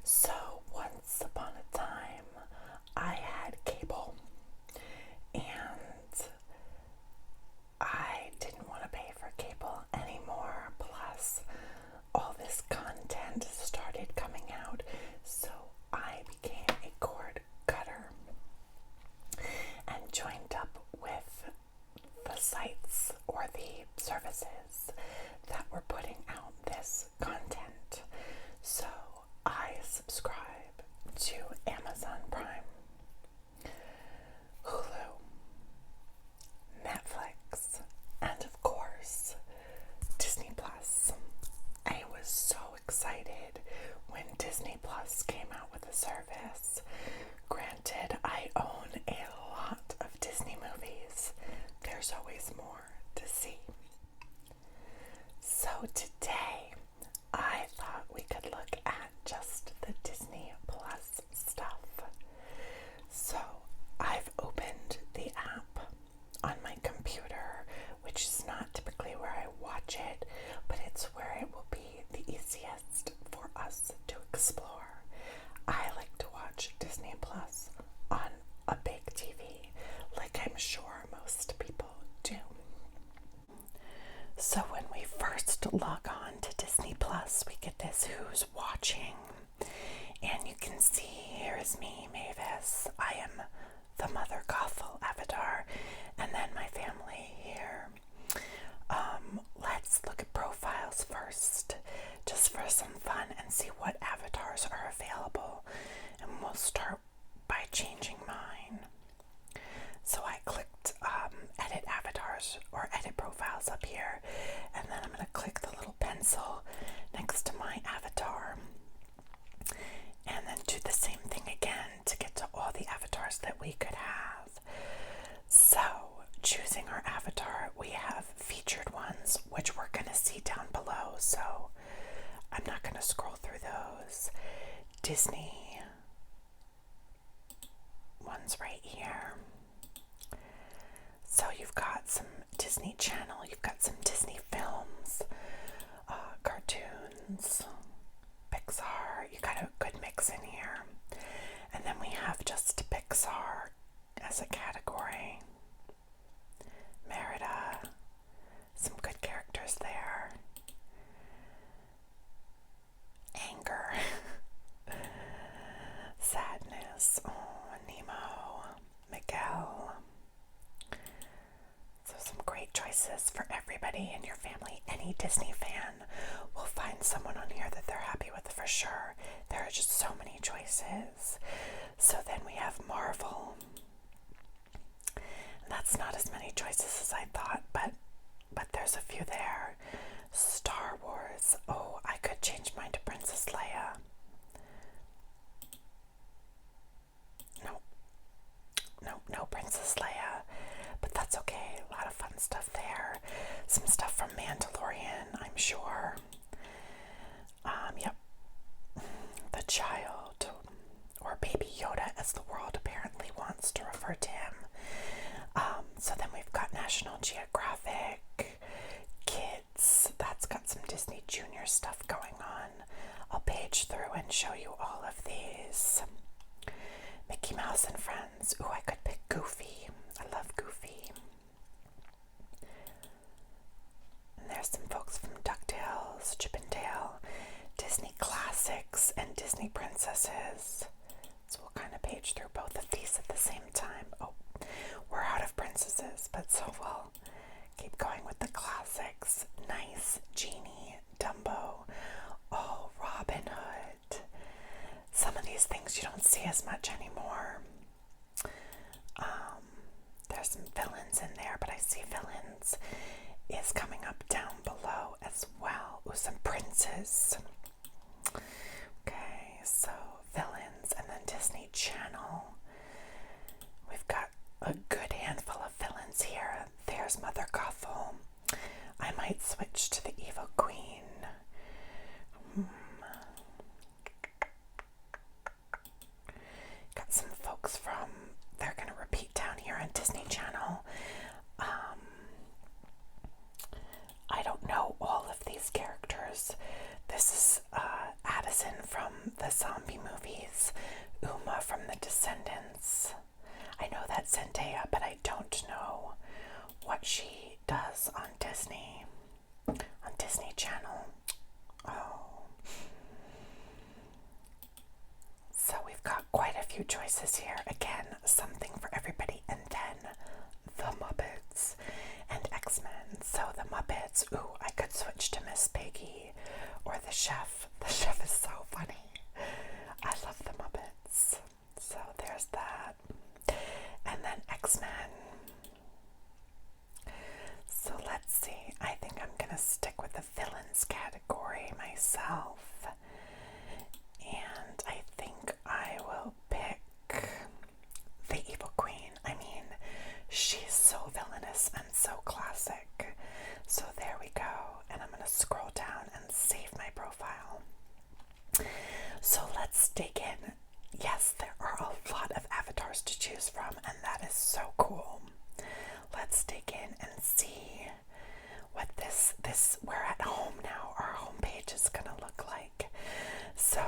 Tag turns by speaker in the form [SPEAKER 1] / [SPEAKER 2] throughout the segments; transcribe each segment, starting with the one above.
[SPEAKER 1] So, once upon a time, I had cable and I didn't want to pay for cable anymore. Plus, all this content started coming out, so I became a cord cutter and joined up with the sites or the services that were putting out this content. So I subscribe to Amazon Prime, Hulu, Netflix, and of course, Disney Plus. I was so excited when Disney Plus came out with the service. Granted, I own a lot of Disney movies. There's always more to see. So today, I thought we could look at just the Disney Plus stuff. So I've opened the app on my computer, which is not typically where I watch it, but it's where it will be the easiest for us to explore. I like to watch Disney Plus on a big TV, like I'm sure most people do. So when we first log on to Disney Plus, we get this Who's Watching, and you can see here is me, Mavis. I am the Mother Gothel avatar, and then my family here. Let's look at profiles first, just for some fun, and see what avatars are available, and we'll start by changing mine. So I clicked edit avatars or edit profiles up here, and then I'm going to click the little pencil next to my avatar, and then do the same thing again to get to all the avatars that we could have. So choosing our avatar, we have featured ones, which we're going to see down below, so I'm not going to scroll through those. Disney ones right here. So you've got some Disney Channel, you've got some Disney films, cartoons, Pixar. You got a good mix in here. And then we have just Pixar as a category. Merida, some good characters there. Anger, sadness, Nemo, Miguel. So some great choices for everybody in your family. Any Disney fan will find someone on here that they're happy with for sure. There are just so many choices. So then we have Marvel. That's not as many choices as I thought, but there's a few there. Star Wars. Oh, I could change mine to Princess Leia. No Princess Leia, but that's okay. A lot of fun stuff there. Some stuff from Mandalorian, I'm sure. Yep. The child, or Baby Yoda, as the world apparently wants to refer to him. So then we've got National Geographic, Kids. That's got some Disney Junior stuff going on. I'll page through and show you all of these. Mickey Mouse and Friends. Ooh, I could pick Goofy. I love Goofy. And there's some folks from DuckTales, Chip and Dale, Disney Classics, and Disney Princesses. So we'll kind of page through both of these at the same time. Oh, we're out of princesses, but so we'll keep going with the classics. Nice, Genie, Dumbo. Oh, Robin Hood. Some of these things you don't see as much anymore. There's some villains in there, but I see villains is coming up down below as well. Ooh, some princes. Okay, so villains, and then Disney Channel. We've got a good handful of villains here. There's Mother Gothel. I might switch to the Evil Queen. Got some folks from, they're going to repeat down here on Disney Channel. I don't know all of these characters. This is the zombie movies. Uma from The Descendants. I know that's Zendaya, but I don't know what she does on Disney. On Disney Channel. Oh. So we've got quite a few choices here. Again, something for everybody. And then The Muppets and X-Men. So The Muppets, ooh, I could switch to Miss Piggy or The Chef. The Chef is so funny. I love The Muppets. So there's that. And then X-Men. So let's see. I think I'm going to stick with the villains category myself. And I think I will pick the Evil Queen. I mean, she's so villainous and so classic. So there we go. And I'm going to scroll down and save my profile. So let's dig in. Yes, there are a lot of avatars to choose from, and that is so cool. Let's dig in and see what this we're at home now. Our homepage is going to look like. So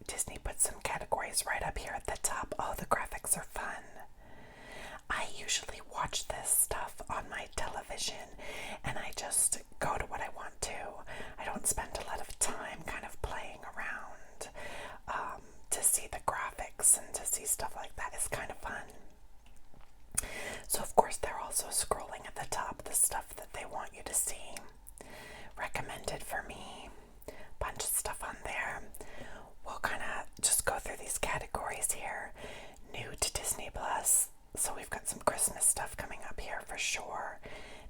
[SPEAKER 1] Disney put some categories right up here at the top. Oh, the graphics are fun. I usually watch this stuff on my television and I just go to what I want to. I don't spend a lot of time kind of playing around to see the graphics and to see stuff like that. It's kind of fun. So of course they're also scrolling at the top the stuff that they want you to see. Recommended for me. Bunch of stuff on there. We'll kind of just go through these categories here. New to Disney Plus. So we've got some Christmas stuff coming up here for sure.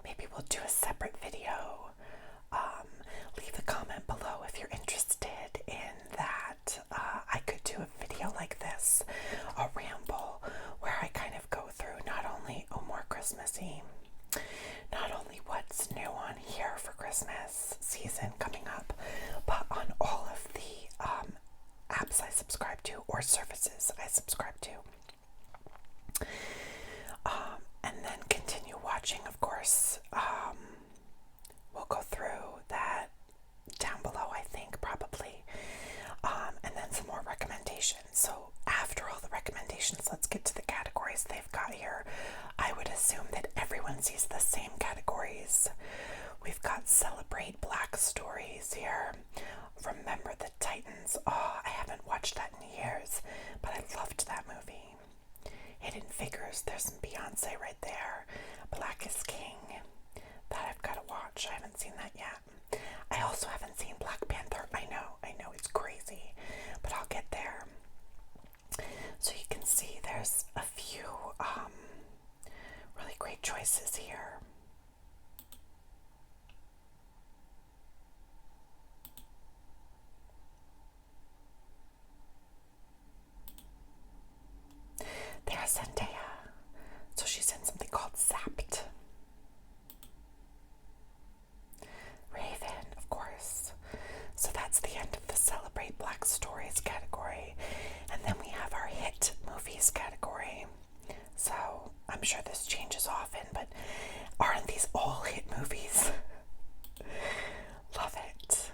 [SPEAKER 1] Maybe we'll do a separate video. Leave a comment below if you're interested in that. I could do a video like this, a ramble, where I kind of go through not only More Christmassy, not only what's new on here for Christmas season coming up, but on all of the apps I subscribe to or services I subscribe to. And then continue watching, of course. We'll go through that down below, I think, probably. And then some more recommendations. So after all the recommendations, let's get to the categories they've got here. I would assume that everyone sees the same categories. We've got Celebrate Black Stories here. Remember the Titans. Oh, I haven't watched that in years, but I loved that movie. Hidden Figures, there's some Beyonce right there. Black is King. That I've got to watch. I haven't seen that yet. I also haven't seen Black Panther. I know, it's crazy, but I'll get there. So you can see there's a few really great choices here. There's Zendaya. So she's in something called Zapped. Raven, of course. So that's the end of the Celebrate Black Stories category. And then we have our hit movies category. So I'm sure this changes often, but aren't these all hit movies? Love it.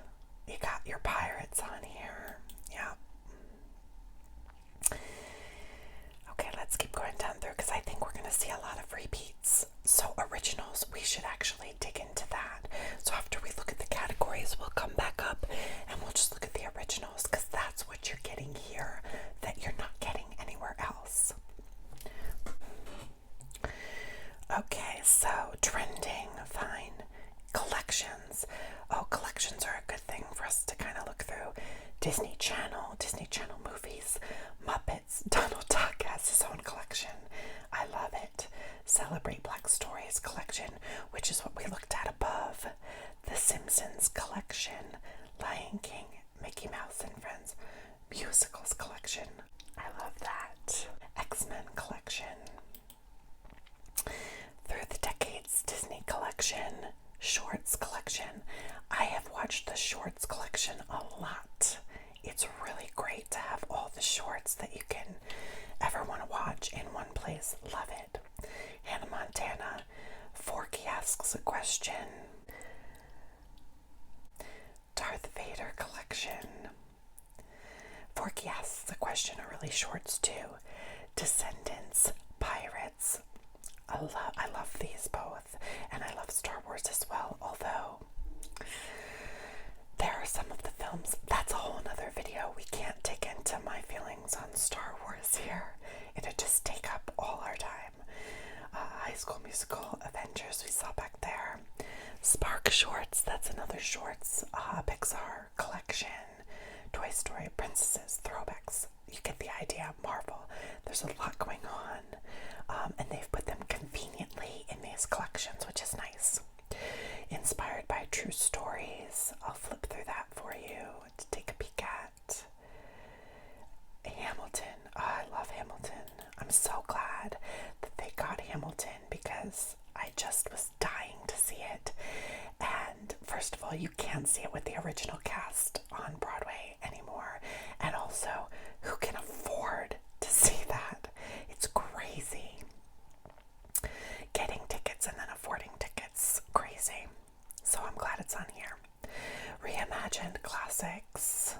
[SPEAKER 1] You got your pirates on here. Yeah. Okay, let's keep going down through because I think we're going to see a lot of repeats. So originals, we should actually dig into that. So after we look at the categories, we'll come back up and we'll just look at the originals because that's what you're getting here that you're not getting anywhere else. Okay, so trending, fine. Collections. Oh, collections are a good thing for us to kind of look through. Disney Channel movies, Muppets, Donald Duck has his own collection. I love it. Celebrate Black Stories collection, which is what we looked at above. The Simpsons collection, Lion King, Mickey Mouse and Friends, musicals collection. I love that. X-Men collection. Through the Decades Disney collection, Shorts collection. I have watched the Shorts collection a lot. It's really great to have all the shorts that you can ever want to watch in one place. Love it. Hannah Montana, Forky Asks a Question, Darth Vader collection, Fork asks a question, or really shorts too. Descendants, Pirates. I love these both, and I love Star Wars as well, although there are some of the films, that's a whole nother video. We can't dig into my feelings on Star Wars here. It'd just take up all our time. High School Musical, Avengers, we saw back there. Spark Shorts, that's another shorts Pixar collection. Toy Story, Princesses, throwbacks. You get the idea. Marvel. There's a lot going on, and they've put them conveniently in these collections, which is nice. Inspired by true stories. I'll flip through that for you to take a peek at. Hamilton. Oh, I love Hamilton. I'm so glad that they got Hamilton because I just was dying to see it. And first of all, you can't see it with the original cast on Broadway anymore. And also, who can afford to see that? It's crazy. Getting tickets and then affording tickets, crazy. So I'm glad it's on here. Reimagined classics.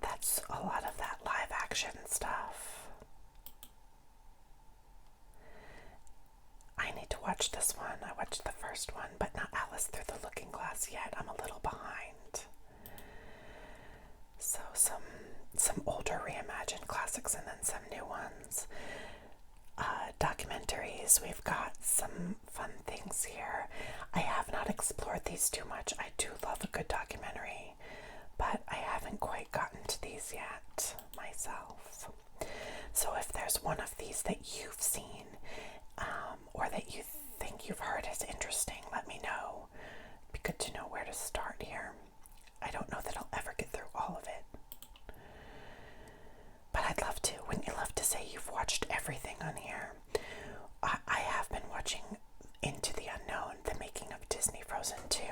[SPEAKER 1] That's a lot of that live action stuff. I need to watch this one. I watched the first one, but not Alice Through the Looking Glass yet. I'm a little behind. So some older reimagined classics and then some new ones. Documentaries, we've got some fun things here. I have not explored these too much. I do love a good documentary, but I haven't quite gotten to these yet myself. So if there's one of these that you've seen, or that you think you've heard is interesting, let me know. It'd be good to know where to start here. I don't know that I'll ever get through all of it, but I'd love to. Wouldn't you love to say you've watched everything on here? I have been watching Into the Unknown, the making of Disney Frozen 2.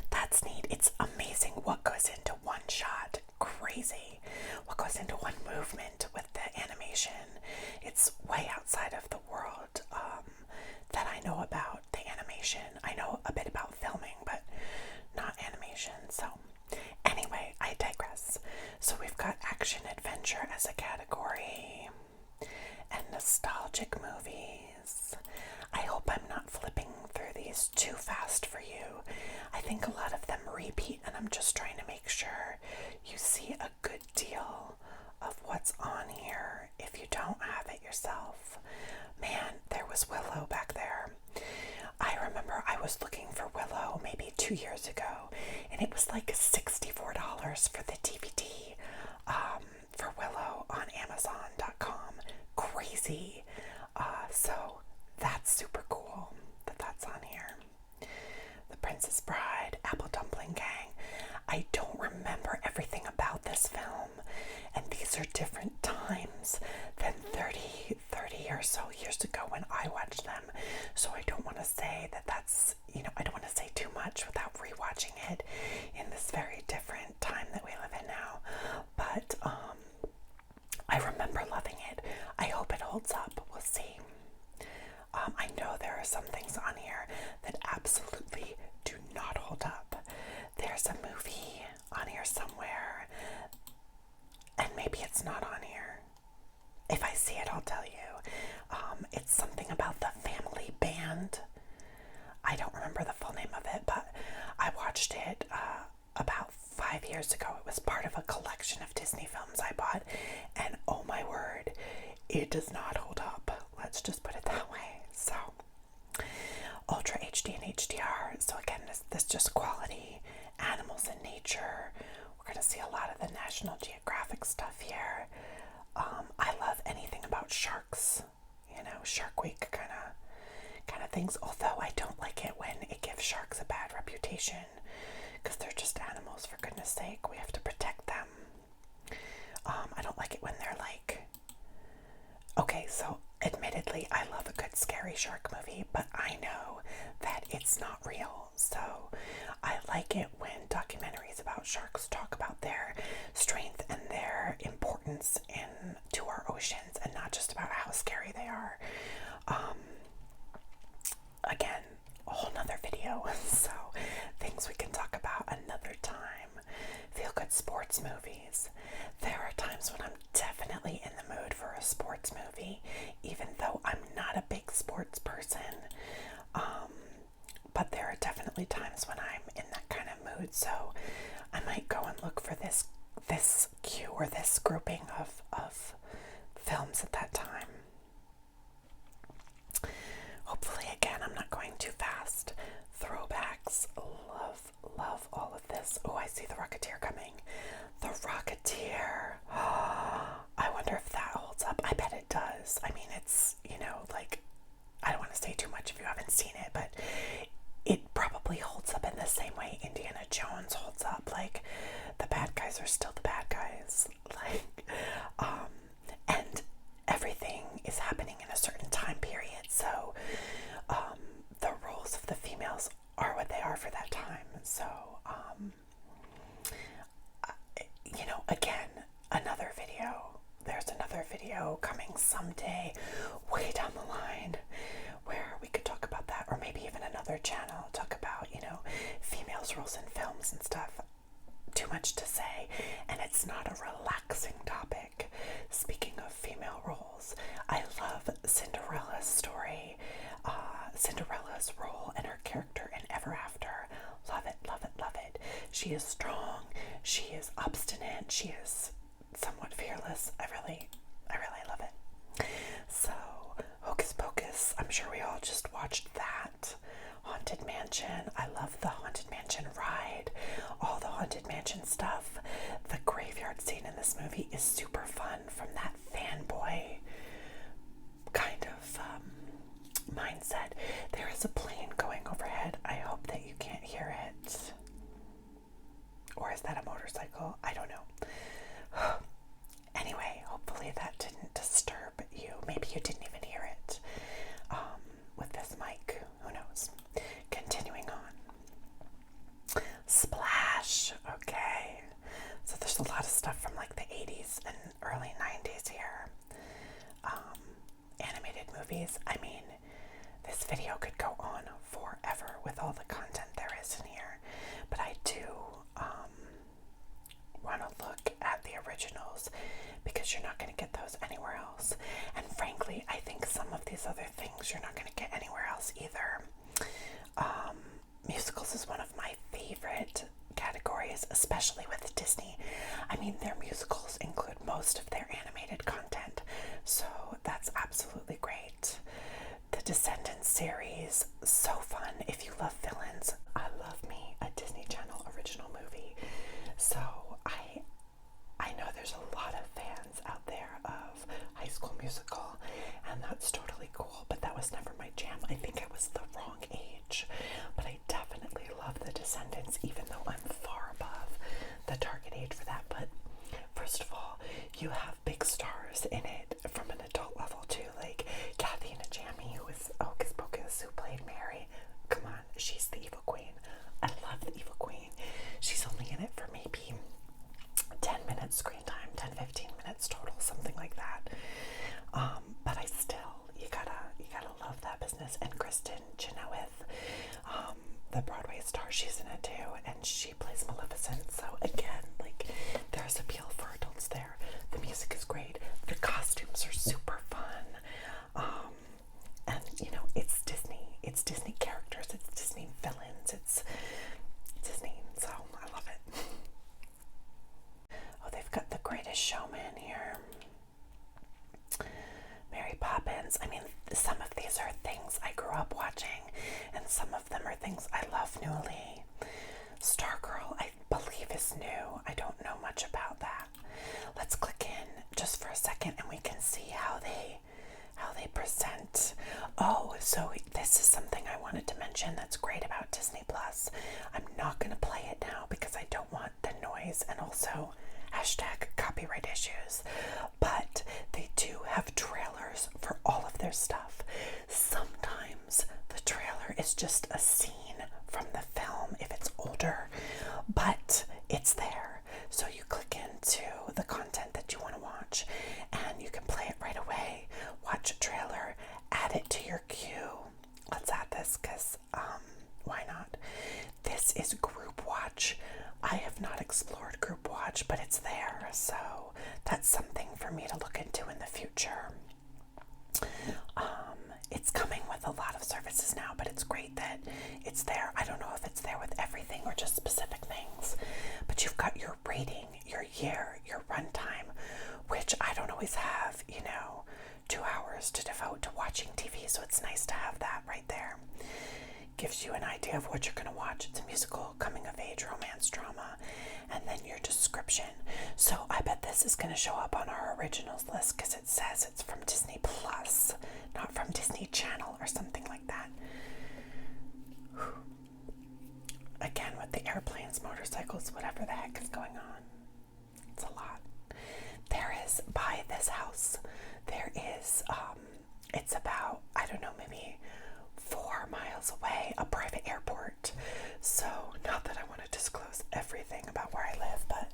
[SPEAKER 1] That's neat. It's amazing what goes into one shot. Crazy. What goes into one movement with the animation. It's way outside of the world that I know about the animation. I know a bit about filming, but not animation. So anyway, I digress. So we've got action adventure as a category and nostalgic movies. I hope I'm not flipping through these too fast for you. I think a lot of them repeat, and I'm just trying to make sure you see a good deal of what's on here if you don't have it yourself. Man, there was Willow back there. I remember I was looking for Willow maybe 2 years ago, and it was like $64 for the DVD for Willow on Amazon.com. Crazy. So that's super cool that that's on here. The Princess Bride, Apple Dumpling Gang. I don't remember everything about this film, and these are different times than 30 or so years ago when I watched them. So I don't want to say that that's, I don't want to say too much without rewatching it in this very different time that we live in now. But I remember loving it. I hope it holds up. We'll see. I know there are some things on here that absolutely do not hold up. There's a movie on here somewhere, and maybe it's not on here. If I see it, I'll tell you. It's something about the Family Band. I don't remember the full name of it, but I watched it about 5 years ago. It was part of a collection of Disney films I bought, and oh my word, it does not hold up. Let's just put it that way. So, Ultra HD and HDR. So again, this just quality, animals and nature. We're going to see a lot of the National Geographic stuff here. I love anything about sharks, Shark Week kind of things. Although I don't like it when it gives sharks a bad reputation, because they're just animals, for goodness sake. We have to protect them. I don't like it when they're like, okay, so admittedly, I love a good scary shark movie, but I know that it's not real. So I like it when documentaries about sharks talk about their strength and their importance to our oceans, and not just about how scary they are. Again, a whole nother video, so things we can talk about another time. Feel Good Sports movies. There are times when I'm definitely in the mood for a sports movie, even though I'm not a big sports person. But there are definitely times when I'm in that kind of mood, so I might go and look for this queue or this grouping of films at that time. Hopefully, again, I'm not going too fast. Throwbacks, love all of this. Oh, I see The Rocketeer coming. The Rocketeer. I wonder if that holds up. I bet it does. I mean, it's, like, I don't want to say too much if you haven't seen it, but it probably holds up in the same way Indiana Jones holds up. Like, the bad guys are still the bad guys. Like, and everything is happening in a certain time period. So, the roles of the females are what they are for that time. So, again, another video. There's another video coming someday, way down the line, where we could talk about that, or maybe even another channel talk about, females' roles in films and stuff. Too much to say, and it's not a relaxing topic. Speaking of female roles, I love Cinderella's story, Cinderella's role and her character in Ever After. Love it, love it, love it. She is strong, she is obstinate, she is somewhat fearless. I really love it. So, Hocus Pocus, I'm sure we all just watched that. Haunted Mansion, I love the Haunted Mansion ride, all the Haunted Mansion stuff. The graveyard scene in this movie is super fun, from that fanboy kind of mindset. There is a plane going overhead. I hope that you can't hear it. Or is that a motorcycle? I don't know. Anyway, hopefully that didn't disturb you. Maybe you didn't even hear it. With this mic, who knows? Continuing on. Splash. Okay. So there's a lot of stuff from like the 80s and early 90s here. Animated movies. I mean, this video could go on forever with all the content there is in here. But I do want to look at the originals, because you're not going to get those anywhere else. And frankly, I think some of these other things you're not going to get anywhere else either. Musicals is one of my favorite categories, especially with Disney. I mean, their musicals include most of their animated content, so that's absolutely great. The Descendants series, so fun. If you love villains, I love me a Disney Channel original movie. So I know there's a lot of fans out there of High School Musical, and that's totally cool, but that was never my jam. I think I was the wrong age, but I definitely love The Descendants, even though I'm far above the target age for that. But first of all, you have big stars in it from an adult level too, like Kathy Najimy, who is Hocus Pocus, who played Mary. Come on, she's the evil queen. I love the evil queen. She's only in it for maybe 10 minutes screen time, 10-15 minutes total, something like that. But I still, you gotta love that business. And Kristen Chenoweth, the Broadway star, she's in it too, and she plays Maleficent. So again, like, there's appeal for adults there. The music is great. The costumes are super fun. And it's Disney. It's Disney characters. It's Disney villains. It's Disney. So I love it. Oh, they've got The Greatest Showman here. Mary Poppins. I mean, some of these are things I grew up watching, and some of them are things I love newly. Stargirl, I believe, is new. I don't know much about that. Let's click in just for a second and we can see how they present. Oh, so this is something I wanted to mention that's great about Disney Plus. I'm not going to play it now because I don't want the noise and also #copyright issues. But they do have trailers for all of their stuff. Sometimes the trailer is just a scene from the film if it's older, but it's there. So you click into the content that you want to watch and you can play it right away. Watch a trailer, add it to your queue. Let's add this because why not? This is Group Watch. I have have not explored group watch, but it's there, so that's something for me to look into in the future. It's coming with a lot of services now, but it's great that it's there. I don't know if it's there with everything or just specific things, but you've got your rating, your year, your runtime, which I don't always have, 2 hours to devote to watching TV, so it's nice to have that right there. Gives you an idea of what you're going to watch. It's a musical, coming of age, romance, drama, and then your description. So I bet this is going to show up on our originals list because it says it's from Disney Plus, not from Disney Channel or something like that. Again, with the airplanes, motorcycles, whatever the heck is going on. It's a lot. There is, by this house, there is, it's about, I don't know, maybe 4 miles away, a private airport. So, not that I want to disclose everything about where I live, but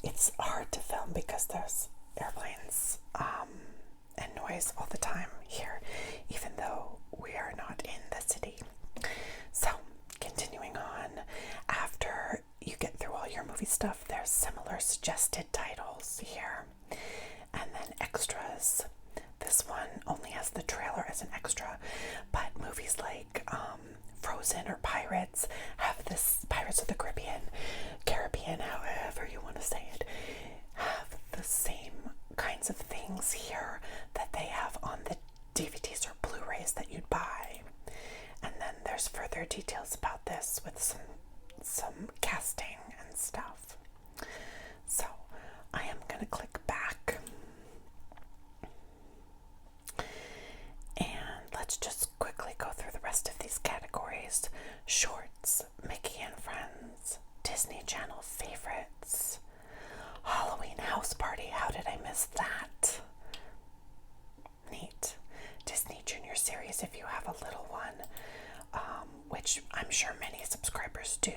[SPEAKER 1] it's hard to film because there's airplanes and noise all the time here, even though we are not in the city. So, continuing on, after you get through all your movie stuff, there's similar suggested titles here, and then extras. This one only has the trailer as an extra, but movies like Frozen or Pirates have this, Pirates of the Caribbean, however you want to say it, have the same kinds of things here that they have on the DVDs or Blu-rays that you'd buy. And then there's further details about this with some casting and stuff. So I am going to click back. And let's just quickly go through the rest of these categories. Shorts, Mickey and Friends, Disney Channel favorites, Halloween House Party, how did I miss that? Neat. Disney Junior Series if you have a little one, which I'm sure many subscribers do.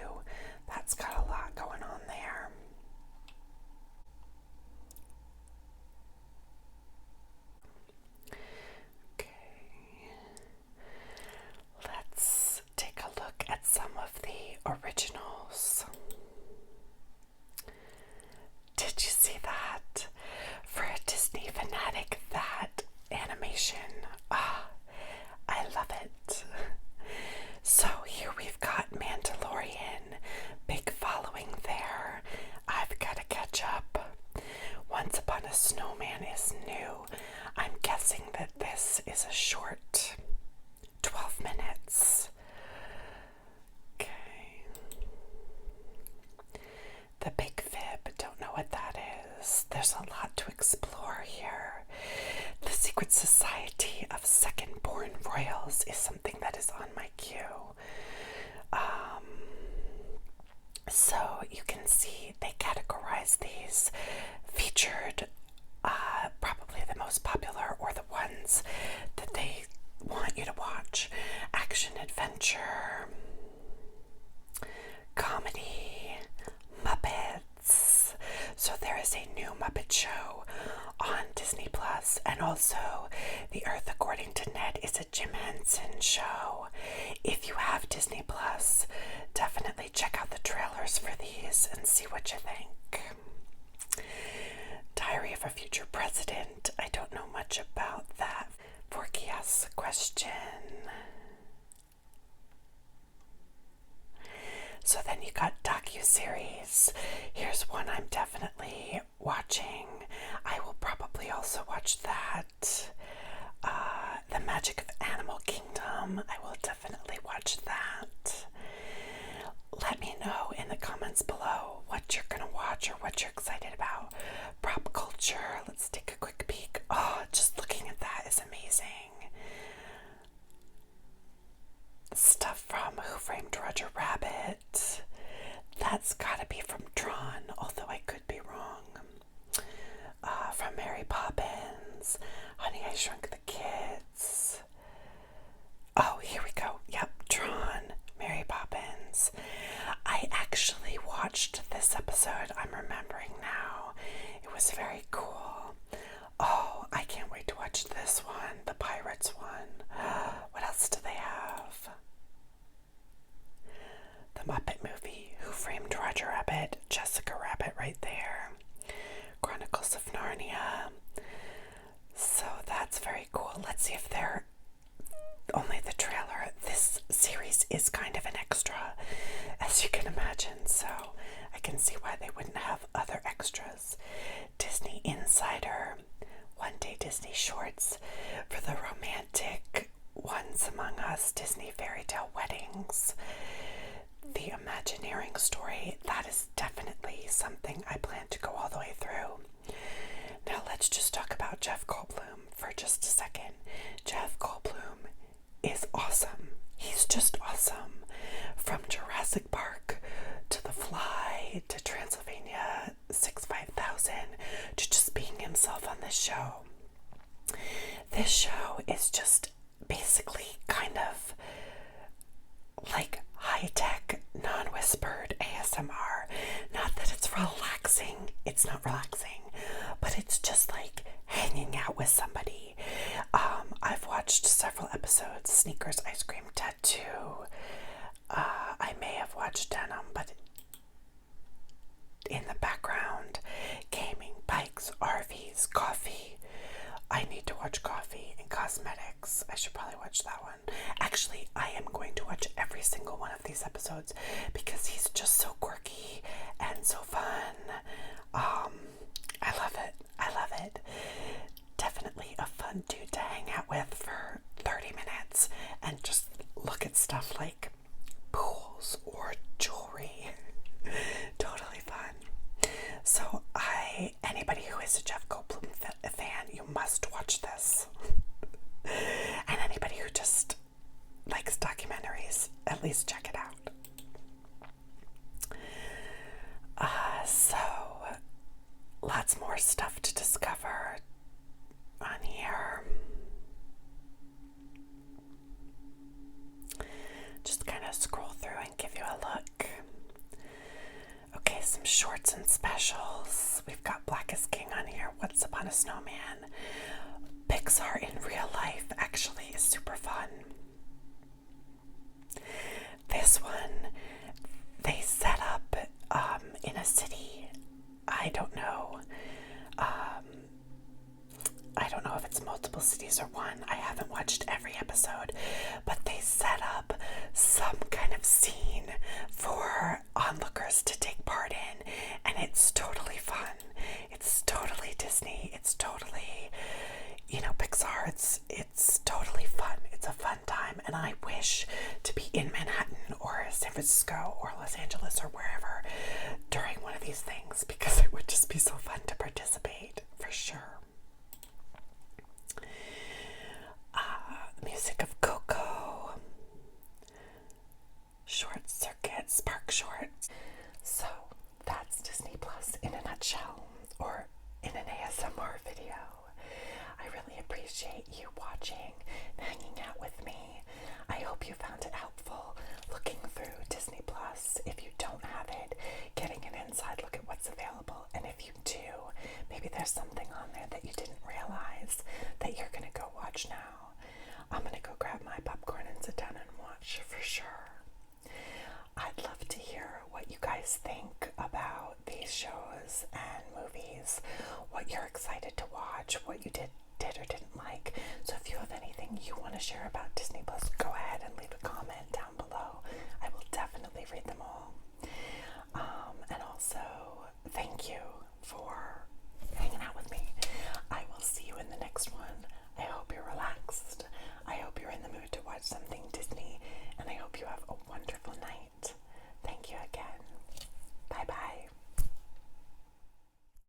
[SPEAKER 1] That's got a lot going on there. Let's take a look at some of the originals. Did you see that? For a Disney fanatic, that animation, I love it. So here we've got Mandalorian, big following there. I've got to catch up. Once Upon a Snowman is new. I'm guessing that this is a short, 12 minutes. Okay. The Big Fib, don't know what that is. There's a lot to explore here. The Secret Society of Second Born Royals is something that is on my queue. So you can see they categorize these featured, probably the most popular or the ones that they want you to watch. Action, adventure, comedy, Muppets. So there is a new Muppet show on Disney Plus, and also The Earth According to Ned is a Jim Henson show. If you have Disney Plus, definitely check out the trailers for these and see what you think. Diary of a Future President. I don't know much about that. Forky asks a question. So then you got docuseries. Here's one I'm definitely watching. I will probably also watch that. The Magic of Animal Kingdom. I will definitely watch that. Let me know in the comments below what you're gonna watch or what you're excited about. Prop culture. Let's take a quick peek. Oh, just looking at that is amazing. Stuff from Who Framed Roger Rabbit. That's gotta be from Tron, although I could be wrong. From Mary Poppins, Honey, I Shrunk the Kids. Oh, here we go. Yep, Tron, Mary Poppins. I actually watched this episode, I'm remembering now. It was very cool. Oh, I can't wait to watch this one, the Pirates one. What else do they have? The Muppet Movie, Who Framed Roger Rabbit, Jessica Rabbit right there. Chronicles of Narnia. So that's very cool. Let's see if they're only the trailer. This series is kind of an extra, as you can imagine, so I can see why they wouldn't have other extras. Disney Insider, One Day Disney Shorts for the romantic ones among us, Disney Fairy Tale Weddings, the Imagineering story. That is definitely something I plan to go all the way through. Now let's just talk about Jeff Goldblum for just a second. Jeff Goldblum is awesome. He's just awesome. From Jurassic Park to The Fly to Transylvania 65000 to just being himself on this show. This show is just basically kind of like high-tech, non-whispered ASMR. Not that it's relaxing. It's not relaxing, but it's just like hanging out with somebody. I've watched several episodes. Sneakers, Ice Cream, Tattoo. I may have watched Denim, but in the background, gaming, bikes, RVs, coffee. I need to watch Coffee and Cosmetics. I should probably watch that one. Actually, I am going to watch every single one of these episodes because he's just so quirky and so fun. I love it. I love it. Definitely a fun dude to hang out with for 30 minutes and just look at stuff like pools or jewelry. Totally fun. So anybody who is a Jeff Goldblum fan, you must watch this. And anybody who just likes documentaries, at least check it out. So lots more stuff to discover on here. Just kind of scroll through and give you a look. Okay, some shorts and specials. We've got Black is King on here. Once Upon a Snowman. Pixar in real life actually is super fun. This one, they set up in a city. I don't know. I don't know if it's multiple cities or one. I haven't watched every episode, but they set up some kind of scene for onlookers to take part in, and it's totally fun. It's totally Disney. It's totally, Pixar. It's totally fun. It's a fun time, and I wish to be in Manhattan or San Francisco or Los Angeles or wherever during one of these things because it would just be so fun to participate for sure. Music of Coco, Short Circuit, Spark Shorts. So that's Disney Plus in a nutshell, or in an ASMR video. I really appreciate you watching and hanging out with me. I hope you found it helpful looking through Disney Plus. If you don't have it, getting an inside look at what's available. And if you do, maybe there's something on there that you didn't realize that you're going to go watch now. I'm going to go grab my popcorn and sit down and watch for sure. I'd love to hear what you guys think about these shows and movies, what you're excited to watch, what you did or didn't like. So if you have anything you want to share about Disney Plus, go ahead and leave a comment